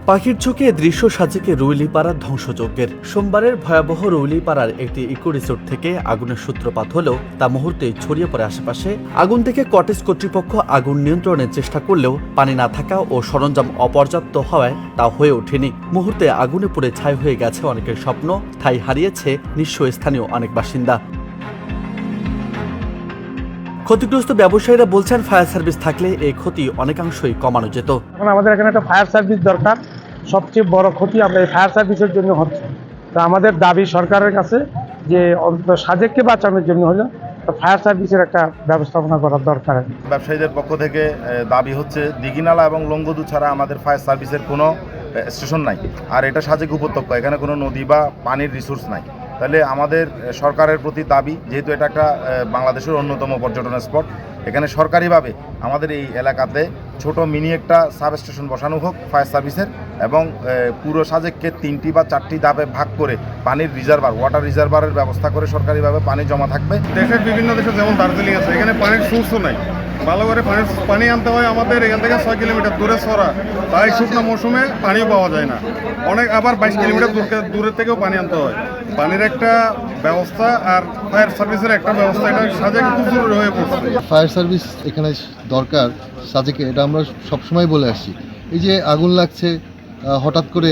পাখির চোখে দৃশ্য সাজেকে রুইলিপাড়ার ধ্বংসযজ্ঞের। সোমবারের ভয়াবহ রুইলিপাড়ার একটি ইকো রিসোর্ট থেকে আগুনের সূত্রপাত হলেও তা মুহূর্তেই ছড়িয়ে পড়ে আশেপাশে। আগুন থেকে কটেজ কর্তৃপক্ষ আগুন নিয়ন্ত্রণের চেষ্টা করলেও পানি না থাকা ও সরঞ্জাম অপর্যাপ্ত হওয়ায় তা হয়ে ওঠেনি। মুহূর্তে আগুনে পুড়ে ছাই হয়ে গেছে অনেকের স্বপ্ন, ঠাঁই হারিয়েছে নিঃস্ব স্থানীয় অনেক বাসিন্দা। ক্ষতিগ্রস্ত ব্যবসায়ীরা বলছেন ফায়ার সার্ভিস থাকলে এই ক্ষতি অনেকাংশই কমানো যেত। এখন আমাদের এখানে একটা ফায়ার সার্ভিস দরকার। সবচেয়ে বড় ক্ষতি আমরা এই ফায়ার সার্ভিসের জন্য হচ্ছে। তো আমাদের দাবি সরকারের কাছে যে অন্তত সাজেককে বাঁচানোর জন্য হলো ফায়ার সার্ভিসের একটা ব্যবস্থাপনা করার দরকার। ব্যবসায়ীদের পক্ষ থেকে দাবি হচ্ছে দিঘিনালা এবং লংগদু ছাড়া আমাদের ফায়ার সার্ভিসের কোনো স্টেশন নাই। আর এটা সাজেক উপত্যকা, এখানে কোনো নদী বা পানির রিসোর্স নাই। তাহলে আমাদের সরকারের প্রতি দাবি, যেহেতু এটা একটা বাংলাদেশের অন্যতম পর্যটন স্পট, এখানে সরকারিভাবে আমাদের এই এলাকাতে ছোট মিনি একটা সাব স্টেশন বসানো হোক ফায়ার সার্ভিসের, এবং পুরো সাজেককে 3টি বা 4টি ধাপে ভাগ করে পানির রিজার্ভার, ওয়াটার রিজার্ভারের ব্যবস্থা করে সরকারিভাবে পানি জমা থাকবে। দেশের বিভিন্ন দেশে যেমন দার্জিলিং আছে, এখানে পানির সোর্সও নাই। ভালো করে পানি আনতে হয় আমাদের এখান থেকে 6 কিলোমিটার দূরে সরা, তাই শুকনো মৌসুমে পানিও পাওয়া যায় না। অনেক আবার 22 কিলোমিটার দূরের থেকেও পানি আনতে হয়। পানির একটা ব্যবস্থা আর ফায়ার সার্ভিসের একটা ব্যবস্থা, এটা সাজেক খুব জরুরি হয়ে পড়ছে। ফায়ার সার্ভিস এখানে দরকার সাজেকে, এটা আমরা সবসময় বলে আসছি। এই যে আগুন লাগছে হঠাৎ করে,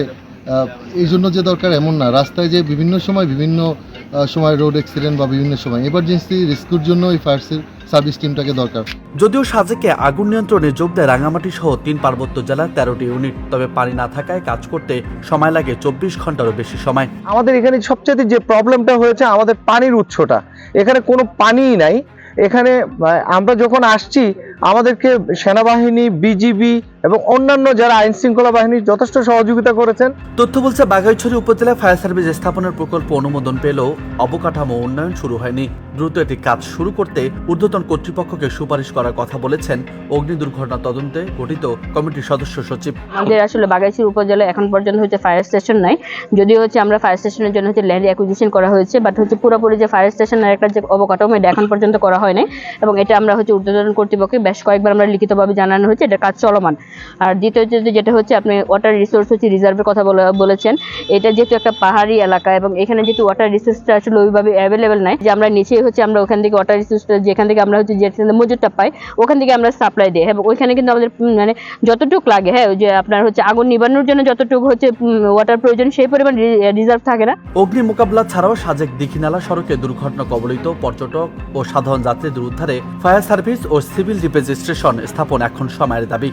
এই জন্য যে দরকার এমন না, রাস্তায় যে বিভিন্ন সময় রোড অ্যাক্সিডেন্ট বা বিভিন্ন সময় এমার্জেন্সি রেস্কিউর জন্য এই ফায়ার সার্ভিস টিমটাকে দরকার। যদিও সাজেকে আগুন নিয়ন্ত্রণে যোগ দেয় রাঙামাটি সহ 3 পার্বত্য জেলার 13টি ইউনিট, তবে পানি না থাকায় কাজ করতে সময় লাগে 24 ঘন্টারও বেশি সময়। আমাদের এখানে সবচেয়ে যে প্রবলেমটা হয়েছে আমাদের পানির উৎসটা, এখানে কোনো পানিই নাই। এখানে আমরা যখন আসছি আমাদেরকে সেনাবাহিনী, বিজিবি এবং অন্যান্য যারা আইন শৃঙ্খলা বাহিনী যথেষ্ট সহযোগিতা করেছেন। তথ্য বলছে বাঘাইছড়ি উপজেলায় ফায়ার সার্ভিস স্থাপনের প্রকল্প অনুমোদন পেলেও অবকাঠামো উন্নয়ন শুরু হয়নি। দ্রুত এটি কাজ শুরু করতে ঊর্ধ্বতন কর্তৃপক্ষকে সুপারিশ করার কথা বলেছেন অগ্নি দুর্ঘটনা তদন্তে গঠিত কমিটির সদস্য সচিব। আমাদের আসলে বাঘাইছড়ি উপজেলায় এখন পর্যন্ত ফায়ার স্টেশন নাই। যদিও আমরা ফায়ার স্টেশনের জন্য ল্যান্ড অ্যাকুইজিশন করা হয়েছে, বাট পুরোপুরি যে ফায়ার স্টেশনের একটা যে অবকাঠামো এটা এখন পর্যন্ত করা হয় নাই। এবং এটা আমরা ঊর্ধ্বতন কর্তৃপক্ষকে বেশ কয়েকবার আমরা লিখিতভাবে জানানো হয়েছে, এটা কাজ চলমান। আর দ্বিতীয় যেটা আপনি ওয়াটার রিসোর্স রিজার্ভের কথা বলেছেন, এটা যেহেতু একটা পাহাড়ি এলাকা এবং এখানে যেহেতু ওয়াটার রিসোর্সটা আসলে ওইভাবে অ্যাভেলেবেল নাই, যে আমরা নিচে আমরা ওখান থেকে ওয়াটার রিসোর্সটা যেখান থেকে আমরা যেখানে মজুরটা পাই ওখান থেকে আমরা সাপ্লাই দিই। এবং ওইখানে কিন্তু আমাদের মানে যতটুকু লাগে, যে আপনার আগুন নিবানোর জন্য যতটুকু ওয়াটার প্রয়োজন সেই পরিমাণ রিজার্ভ থাকে না। অগ্নি মোকাবিলা ছাড়াও সাজেক দীঘিনালা সড়কে দুর্ঘটনা কবলিত পর্যটক ও সাধারণ যাত্রীদের উদ্ধারে ফায়ার সার্ভিস ও সিভিল ডিফেন্স স্টেশন স্থাপন এখন সময়ের দাবি।